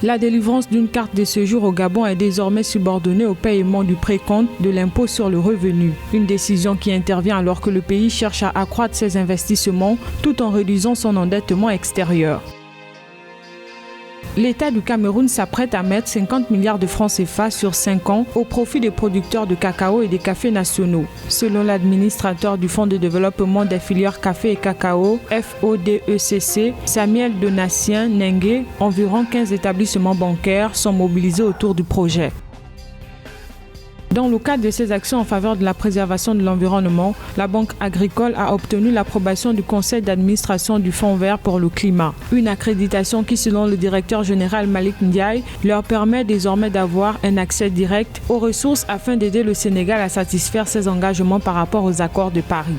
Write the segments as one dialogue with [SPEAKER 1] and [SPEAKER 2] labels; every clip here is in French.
[SPEAKER 1] La délivrance d'une carte de séjour au Gabon est désormais subordonnée au paiement du précompte de l'impôt sur le revenu. Une décision qui intervient alors que le pays cherche à accroître ses investissements tout en réduisant son endettement extérieur. L'État du Cameroun s'apprête à mettre 50 milliards de francs CFA sur 5 ans au profit des producteurs de cacao et des cafés nationaux. Selon l'administrateur du Fonds de développement des filières café et cacao, FODECC, Samuel Donatien Nengue, environ 15 établissements bancaires sont mobilisés autour du projet. Dans le cadre de ses actions en faveur de la préservation de l'environnement, la Banque agricole a obtenu l'approbation du conseil d'administration du Fonds vert pour le climat. Une accréditation qui, selon le directeur général Malik Ndiaye, leur permet désormais d'avoir un accès direct aux ressources afin d'aider le Sénégal à satisfaire ses engagements par rapport aux accords de Paris.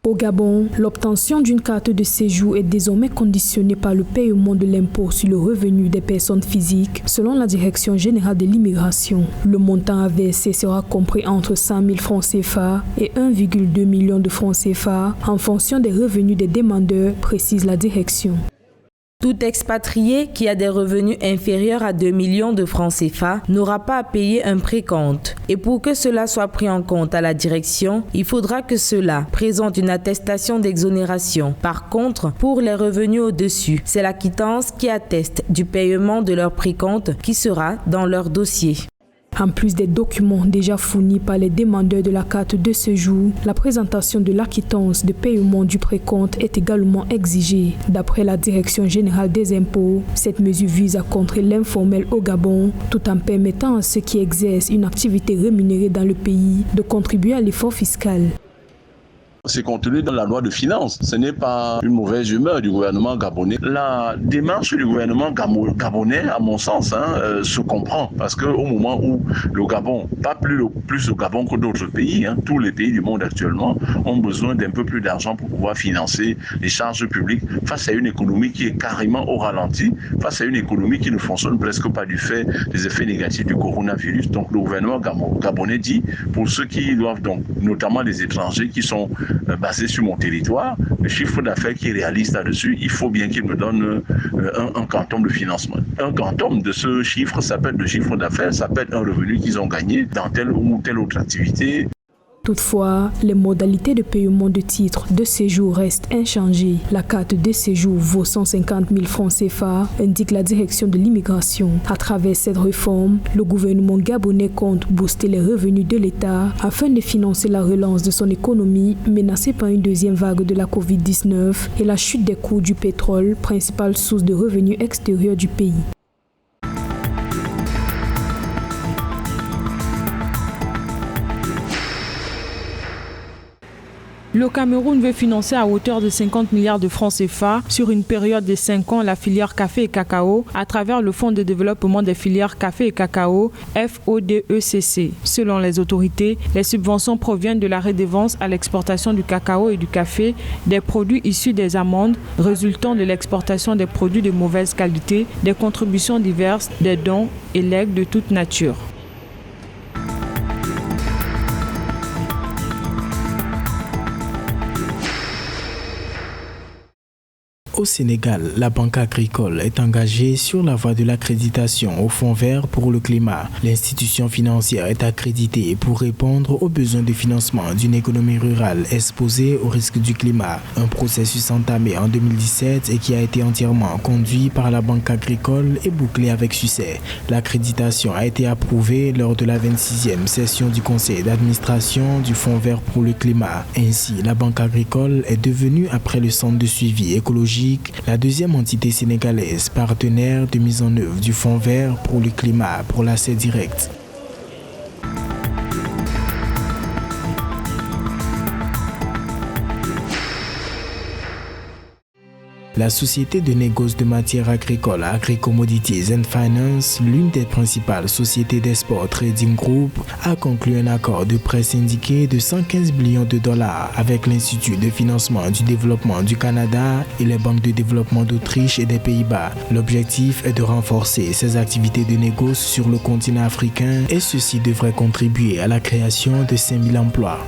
[SPEAKER 2] Au Gabon, l'obtention d'une carte de séjour est désormais conditionnée par le paiement de l'impôt sur le revenu des personnes physiques, selon la Direction générale de l'immigration. Le montant à verser sera compris entre 100 000 francs CFA et 1,2 million de francs CFA en fonction des revenus des demandeurs, précise la direction.
[SPEAKER 3] Tout expatrié qui a des revenus inférieurs à 2 millions de francs CFA n'aura pas à payer un précompte. Et pour que cela soit pris en compte à la direction, il faudra que cela présente une attestation d'exonération. Par contre, pour les revenus au-dessus, c'est la quittance qui atteste du paiement de leur précompte qui sera dans leur dossier.
[SPEAKER 2] En plus des documents déjà fournis par les demandeurs de la carte de séjour, la présentation de l'acquittance de paiement du précompte est également exigée. D'après la Direction générale des impôts, cette mesure vise à contrer l'informel au Gabon, tout en permettant à ceux qui exercent une activité rémunérée dans le pays de contribuer à l'effort fiscal.
[SPEAKER 4] C'est contenu dans la loi de finances. Ce n'est pas une mauvaise humeur du gouvernement gabonais. La démarche du gouvernement gabonais, à mon sens, se comprend. Parce qu'au moment où le Gabon, pas plus le Gabon que d'autres pays, tous les pays du monde actuellement, ont besoin d'un peu plus d'argent pour pouvoir financer les charges publiques face à une économie qui est carrément au ralenti, face à une économie qui ne fonctionne presque pas du fait des effets négatifs du coronavirus. Donc le gouvernement gabonais dit, pour ceux qui doivent donc, notamment les étrangers qui sont basé sur mon territoire, le chiffre d'affaires qui est réaliste là-dessus, il faut bien qu'il me donne un quantum de financement. Un quantum de ce chiffre, ça peut être le chiffre d'affaires, ça peut être un revenu qu'ils ont gagné dans telle ou telle autre activité.
[SPEAKER 2] Toutefois, les modalités de paiement de titres de séjour restent inchangées. La carte de séjour vaut 150 000 francs CFA, indique la direction de l'immigration. À travers cette réforme, le gouvernement gabonais compte booster les revenus de l'État afin de financer la relance de son économie menacée par une deuxième vague de la Covid-19 et la chute des cours du pétrole, principale source de revenus extérieurs du pays.
[SPEAKER 1] Le Cameroun veut financer à hauteur de 50 milliards de francs CFA sur une période de 5 ans la filière café et cacao à travers le Fonds de développement des filières café et cacao, FODECC. Selon les autorités, les subventions proviennent de la redevance à l'exportation du cacao et du café, des produits issus des amandes résultant de l'exportation des produits de mauvaise qualité, des contributions diverses, des dons et legs de toute nature.
[SPEAKER 5] Au Sénégal, la Banque agricole est engagée sur la voie de l'accréditation au Fonds vert pour le climat. L'institution financière est accréditée pour répondre aux besoins de financement d'une économie rurale exposée aux risques du climat. Un processus entamé en 2017 et qui a été entièrement conduit par la Banque agricole et bouclé avec succès. L'accréditation a été approuvée lors de la 26e session du conseil d'administration du Fonds vert pour le climat. Ainsi, la Banque agricole est devenue, après le centre de suivi écologique, la deuxième entité sénégalaise partenaire de mise en œuvre du Fonds vert pour le climat pour l'accès direct. La société de négoce de matières agricoles Agri-Commodities and Finance, l'une des principales sociétés d'export trading group, a conclu un accord de prêt syndiqué de 115 millions de dollars avec l'Institut de financement du développement du Canada et les banques de développement d'Autriche et des Pays-Bas. L'objectif est de renforcer ces activités de négoce sur le continent africain et ceci devrait contribuer à la création de 5 000 emplois.